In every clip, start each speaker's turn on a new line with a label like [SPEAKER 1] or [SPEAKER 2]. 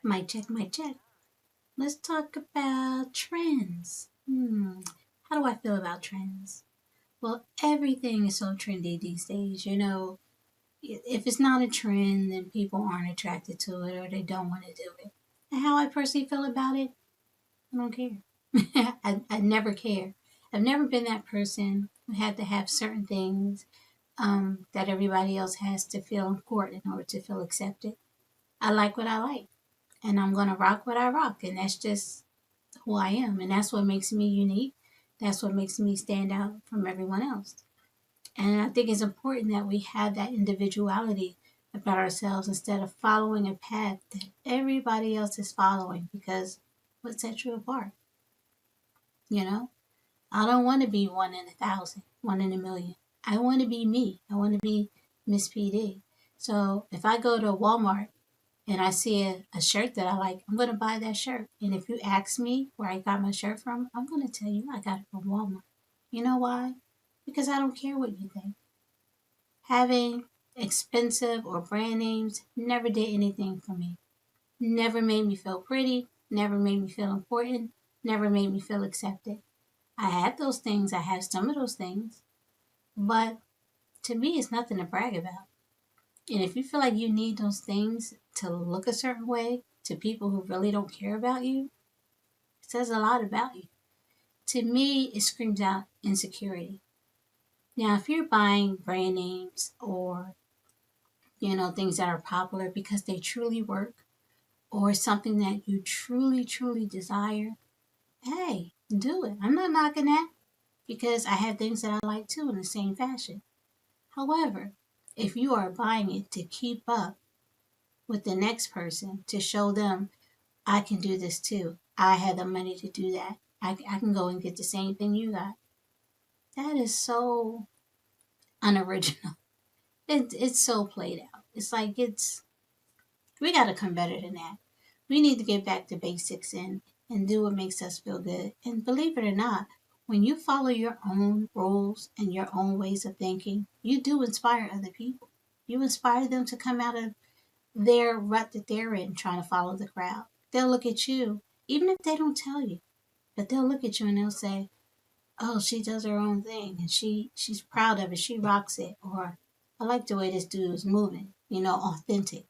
[SPEAKER 1] Mic check, mic check. Let's talk about trends. How do I feel about trends? Well, everything is so trendy these days. If it's not a trend, then people aren't attracted to it or they don't want to do it. And how I personally feel about it, I don't care. I never care. I've never been that person who had to have certain things that everybody else has to feel important or to feel accepted. I like what I like, and I'm going to rock what I rock, and that's just who I am, and that's what makes me unique. That's what makes me stand out from everyone else. And I think it's important that we have that individuality about ourselves instead of following a path that everybody else is following because what sets you apart? You know, I don't want to be one in 1,000, one in 1,000,000. I want to be me. I want to be Miss PD. So if I go to Walmart and I see a shirt that I like, I'm going to buy that shirt. And if you ask me where I got my shirt from, I'm going to tell you I got it from Walmart. You know why? Because I don't care what you think. Having expensive or brand names never did anything for me. Never made me feel pretty, never made me feel important, never made me feel accepted. I had those things, I have some of those things, but to me, it's nothing to brag about. And if you feel like you need those things to look a certain way to people who really don't care about you, it says a lot about you. To me, it screams out insecurity. Now, if you're buying brand names or, things that are popular because they truly work or something that you truly, truly desire, hey, do it. I'm not knocking that because I have things that I like too in the same fashion. However, if you are buying it to keep up with the next person, to show them I can do this too, I have the money to do that, I can go and get the same thing you got, that is so unoriginal. It's so played out. It's like we got to come better than that. We need to get back to basics and do what makes us feel good. And believe it or not, when you follow your own rules and your own ways of thinking, you do inspire other people. You inspire them to come out of their rut that they're in trying to follow the crowd. They'll look at you, even if they don't tell you, but they'll look at you and they'll say, oh, she does her own thing and she's proud of it. She rocks it. Or I like the way this dude is moving, authentic.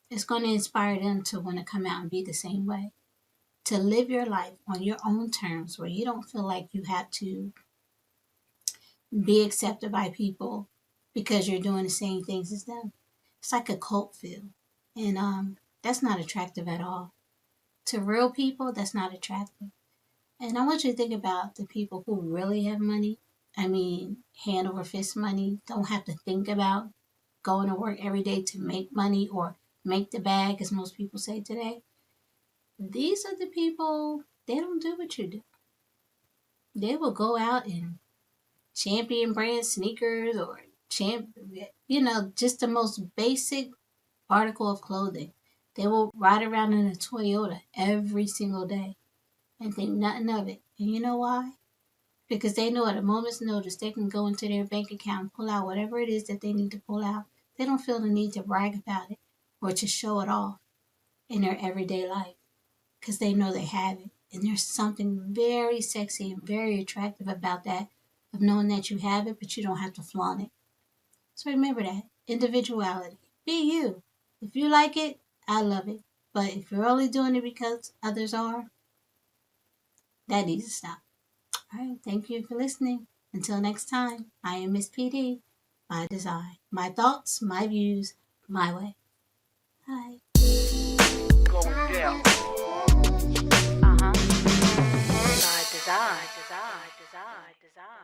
[SPEAKER 1] It's going to inspire them to want to come out and be the same way. To live your life on your own terms where you don't feel like you have to be accepted by people because you're doing the same things as them. It's like a cult feel. And that's not attractive at all. To real people, that's not attractive. And I want you to think about the people who really have money. I mean, hand over fist money, don't have to think about going to work every day to make money or make the bag, as most people say today. These are the people, they don't do what you do. They will go out and champion brand sneakers or just the most basic article of clothing. They will ride around in a Toyota every single day and think nothing of it. And you know why? Because they know at a moment's notice they can go into their bank account and pull out whatever it is that they need to pull out. They don't feel the need to brag about it or to show it off in their everyday life because they know they have it. And there's something very sexy and very attractive about that, of knowing that you have it, but you don't have to flaunt it. So remember that. Individuality. Be you. If you like it, I love it. But if you're only doing it because others are, that needs to stop. All right. Thank you for listening. Until next time, I am Miss PD by design. My thoughts, my views, my way. Bye.